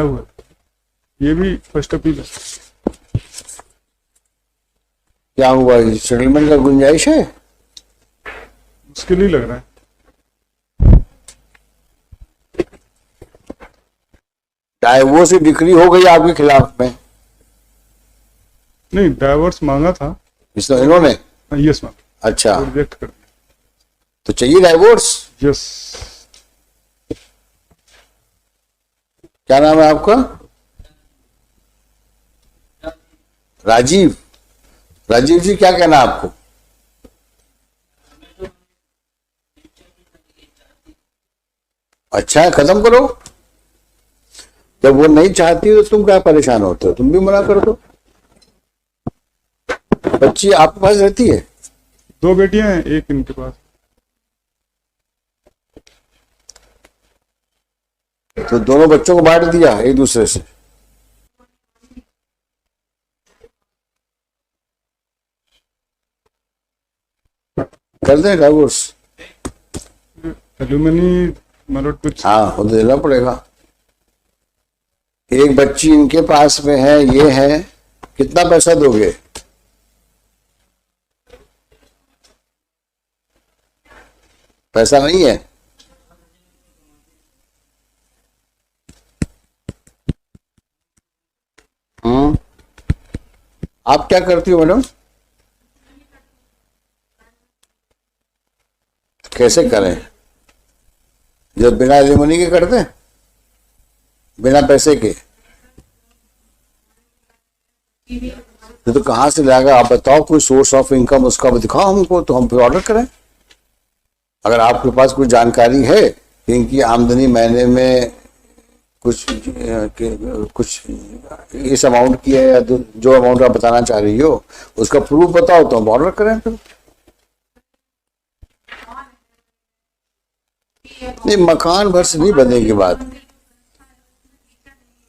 हुआ है। ये भी फर्स्ट अपील है। क्या हुआ, सेटलमेंट का गुंजाइश है? उसके लिए लग रहा है। डाइवोर्स की डिक्री हो गई आपके खिलाफ में? नहीं, डाइवोर्स मांगा था इन्होंने? Yes ma'am. अच्छा, रिजेक्ट कर दिया। तो चाहिए डाइवोर्स? यस। क्या नाम है आपका? राजीव। राजीव जी, क्या कहना है आपको? अच्छा, खत्म करो। जब वो नहीं चाहती तो तुम क्या परेशान होते हो? तुम भी मना कर दो। बच्ची आपके पास रहती है? 2 बेटियां हैं, एक इनके पास। तो दोनों बच्चों को बांट दिया एक दूसरे से? कर दें डाइवोर्स? एल्यूमिनी मतलब कुछ। हाँ, वो तो देना पड़ेगा। एक बच्ची इनके पास में है, ये है, कितना पैसा दोगे? पैसा नहीं है? आप क्या करती हो मैडम? कैसे करें? जो बिना एलिमनी के करते हैं, बिना पैसे के? तो कहाँ से लाएगा? आप बताओ, कोई सोर्स ऑफ इनकम उसका दिखाओ हमको, तो हम फिर ऑर्डर करें। अगर आपके पास कोई जानकारी है कि इनकी आमदनी महीने में कुछ इस अमाउंट की है, या जो अमाउंट आप बताना चाह रही हो उसका प्रूफ बताओ, तो हम ऑर्डर करें फिर। नहीं, मकान भर से नहीं बनेगी बात।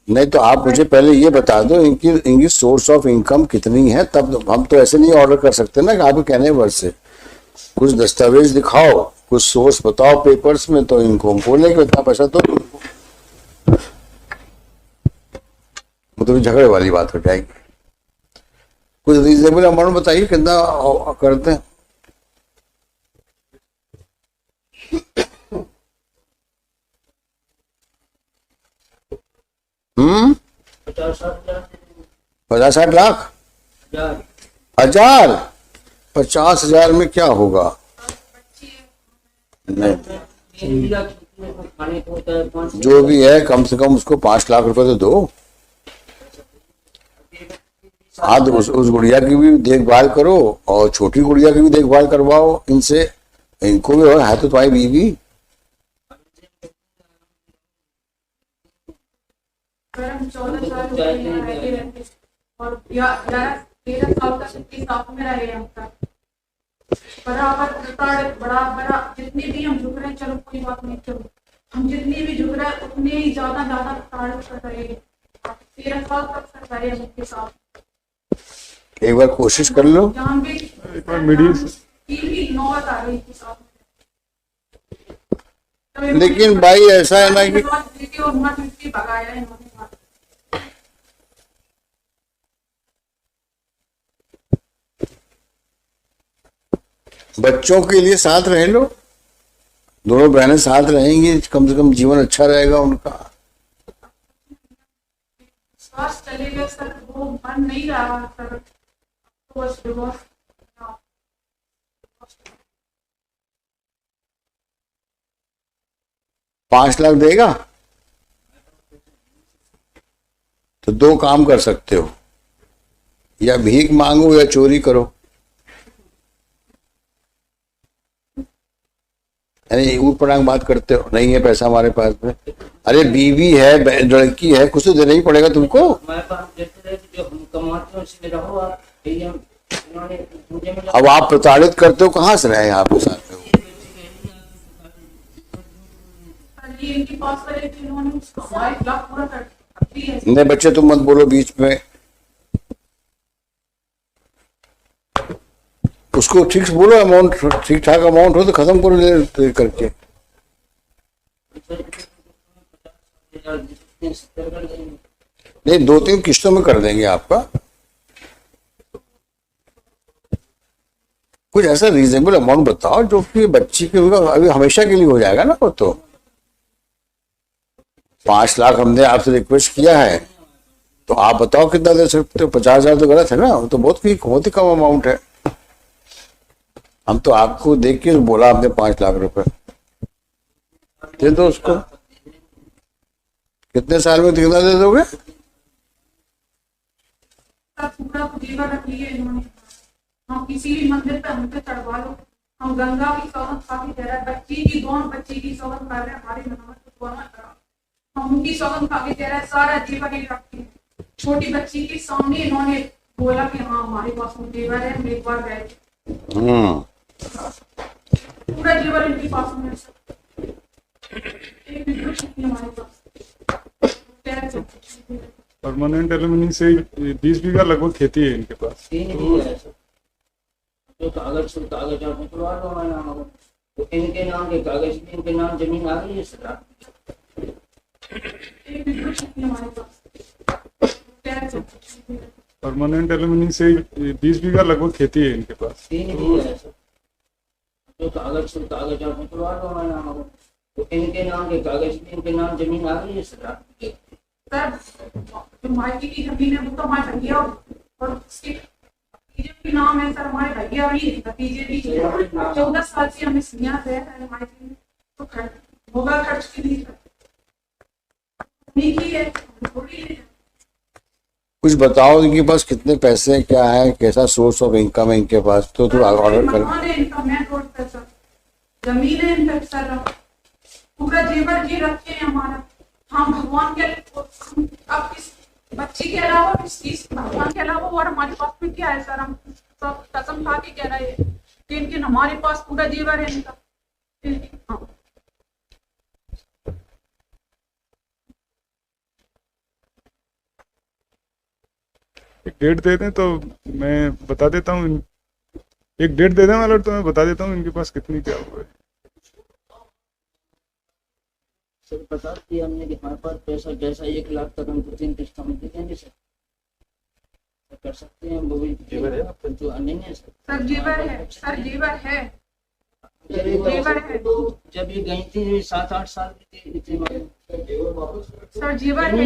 नहीं तो आप मुझे पहले ये बता दो इनकी सोर्स ऑफ इनकम कितनी है, तब हम तो ऐसे नहीं ऑर्डर कर सकते ना कि आपके कहने भर से। कुछ दस्तावेज दिखाओ, कुछ सोर्स बताओ पेपर्स में, तो इनको हम बोलेंगे इतना पैसा तो मतलब झगड़े वाली बात हो जाएगी। कुछ रीजनेबल अमाउंट बताइए, कितना करते हैं? हम्म, 50-60 लाख? 1000? 50,000 में क्या होगा? नहीं, जो भी है कम से कम उसको 5 लाख रुपए तो दो। हाँ, तो उस गुड़िया की भी देखभाल करो और छोटी गुड़िया की भी देखभाल करवाओ इनसे। इनको भी है तो तुम्हारी बीवी। हम 14 साल और 13 साल तक के साथ में रहे हम तक बराबर बराबर जितने भी हम झुक रहे हैं, चलो कोई बात नहीं, चलो हम जितने भी झुक रहे हैं उतने ही ज्यादा कर रहे हैं। 13 साल तक रहे हैं उनके साथ। एक बार कोशिश कर लो। जहाँ भी एक बार मीडिया से नौबत आ गई थी साथ। लेकिन भाई ऐसा है ना कि भगाया है इन्होंने। बच्चों के लिए साथ रह लो, दोनों बहनें साथ रहेंगी, कम से कम जीवन अच्छा रहेगा उनका। स्वास्थ्य चलेगा सर, वो मन नहीं रहा सर, तो बस डिवोर्स। 5 लाख देगा तो 2 काम कर सकते हो, या भीख मांगो या चोरी करो। यानी ऊट पटांग बात करते हो, नहीं है पैसा हमारे पास में। अरे बीवी है, लड़की है, कुछ तो देना ही पड़ेगा तुमको। अब आप प्रताड़ित करते हो, कहाँ से रहे आपके साथ में? नहीं बच्चे, तुम मत बोलो बीच में। उसको ठीक से बोलो, अमाउंट ठीक ठाक अमाउंट हो तो खत्म करो ले करके। 70 कर देंगे। नहीं, 2-3 किश्तों में कर देंगे आपका। कुछ ऐसा रीजनेबल अमाउंट बताओ जो कि बच्ची के अभी हमेशा के लिए हो जाएगा ना। वो तो 5 लाख हमने आपसे रिक्वेस्ट किया है, तो आप बताओ कितना दे सकते हो। 50,000 तो गलत है ना, वो तो बहुत ही कम अमाउंट है। हम तो आपको देख के बोला आपने 5 लाख रुपए दे दो उसको। कितने साल में कितना दे दोगे? पूरा जेवर रख लिए इन्होंने। हम किसी भी मंदिर पे हम पे चढ़वा लो, हम गंगा की सौगंध खा के कह रहे हैं, दोनों बच्ची की सौगंध खा रहे हैं, हमारी नमाज को दुआ करा। हम उनकी सौगंध खा के कह रहे हैं सारा जेवर ही रखते हैं। छोटी बच्ची के सामने इन्होंने बोला कि हाँ हमारे पास में जेवर है, हम एक बार गए पूरा जेवर इनके पास में है। एक भी कुछ नहीं हमारे पास। परमानेंट एलुमनी से 20 बीघा लगभग खेती है इनके पास। 3 बीघा है सर। जो कागज आप निकलवा लो हमारे नाम, तो इनके नाम के कागज भी, इनके नाम जमीन आ गई है सर। परमानेंट एलुमनी से 20 बीघा लगभग खेती है इनके पास। 3 बीघा है सर। जो कागज आप निकलवा लो हमारे नाम, तो इनके नाम के कागज भी, इनके नाम जमीन आ गई है सर। सर जो मायके की जमीन है वो तो हमारे भैया और उसके भतीजे भी नाम है सर। हमारे भैया भी भतीजे भी 14 साल से हम इस यहाँ रह रहे हैं मायके में, तो होगा खर्च की नहीं है थोड़ी है। कुछ बताओ इनके पास कितने पैसे हैं, क्या है, कैसा सोर्स ऑफ इनकम है इनके पास, तो थोड़ा ऑर्डर कर। मकान है इनका मेन रोड पे सर, जमीन है इनका सर, पूरा जेवर जी रखे हैं हमारा। हम भगवान के अब इस बच्ची के अलावा इस भगवान के अलावा और हमारे पास में क्या है सर। हम सब कसम खा के कह रहे हैं कि इनके हमारे पास पूरा जेवर है इनका। हाँ। एक डेट दे दें तो मैं बता देता हूँ। एक डेट दे दें वाला तो मैं बता देता हूँ इनके पास कितनी क्या हुआ है। सर बता दिया हमने कि हमारे पास पैसा जैसा 1 लाख तक हम 2-3 किस्तों में दे देंगे सर। कर सकते हैं वो भी जेवर है जो नहीं है सर। जेवर है सर, जेवर है। जब ये गई थी 7-8 साल की थी। सर जेवर है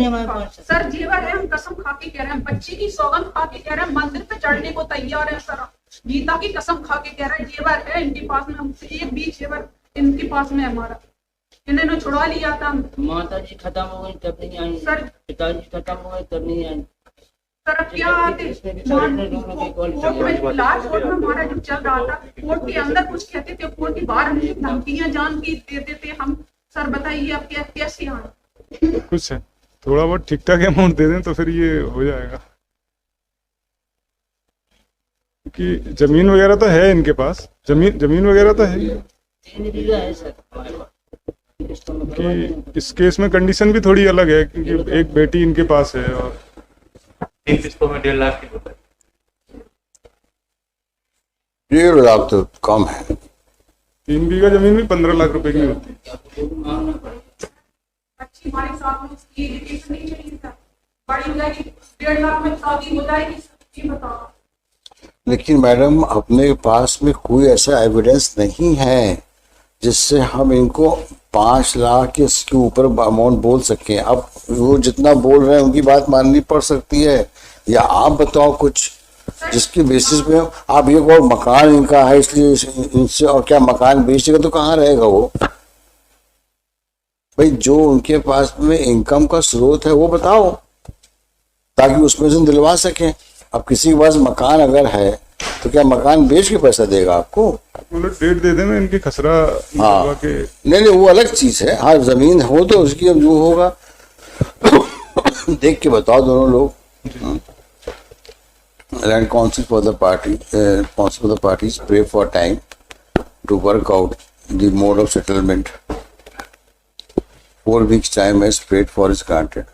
सर, जेवर है। हम कसम खा के कह रहे हैं, बच्ची की सौगंध खा के कह रहे हैं, मंदिर पे चढ़ने को तैयार है सर। गीता की कसम खा के कह रहे हैं जेवर है इनके पास में। हमसे एक भी जेवर इनके पास में हमारा इन्होंने छुड़वा लिया था। माता जी खत्म हो गई तब नहीं आई सर, पिताजी खत्म हो गए तब नहीं आई सर। अब क्या आते कोर्ट में लास्ट कोर्ट में हमारा जो चल रहा था, कोर्ट के अंदर कुछ कहते थे, कोर्ट के बाहर हमें धमकियां जान की देते थे हम। सर बताइए अब क्या कैसे आए। कुछ है थोड़ा बहुत ठीक ठाक अमाउंट दे दें तो फिर ये हो जाएगा, क्योंकि जमीन वगैरह तो है इनके पास। जमीन वगैरह तो है 3 बीघा है सर हमारे पास। कि इस केस में कंडीशन भी थोड़ी अलग है, क्योंकि एक बेटी इनके पास है और 3 किस्तों में 1.5 लाख की होता है। 1.5 लाख तो कम है। 3 बीघा जमीन भी 15 लाख रुपए की होती है। अच्छी हमारे साथ में उसकी एजुकेशन नहीं चाहिए सर, बड़ी हो जाएगी 1.5 लाख में शादी हो जाएगी। ये बताओ। लेकिन मैडम अपने पास में कोई ऐसा एविडेंस नहीं है जिससे हम इनको 5 लाख इसके ऊपर अमाउंट बोल सकें। अब वो जितना बोल रहे हैं उनकी बात माननी पड़ सकती है, या आप बताओ कुछ जिसके बेसिस पे आप ये कहो मकान इनका है इसलिए इनसे, और क्या मकान बेचेगा तो कहाँ रहेगा वो? भाई जो उनके पास में इनकम का स्रोत है वो बताओ, ताकि उसमें से दिलवा सकें। अब किसी के पास मकान अगर है तो क्या मकान बेच के पैसा देगा आपको? मतलब डेट दे देना इनकी खसरा हाँ के। नहीं वो अलग चीज है। हाँ जमीन हो तो उसकी अब जो होगा देख के बताओ दोनों लोग। Learned counsel for the parties pray for time to work out the mode of settlement. 4 weeks time as prayed for is granted.